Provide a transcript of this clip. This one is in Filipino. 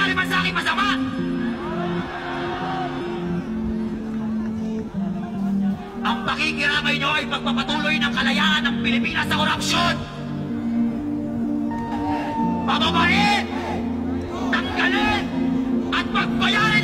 sinasabi man sa akin masama! Ang pakikiramay nyo ay pagpapatuloy ng kalayaan ng Pilipinas sa korupsyon! Pababain! Tanggalin! At pagbayarin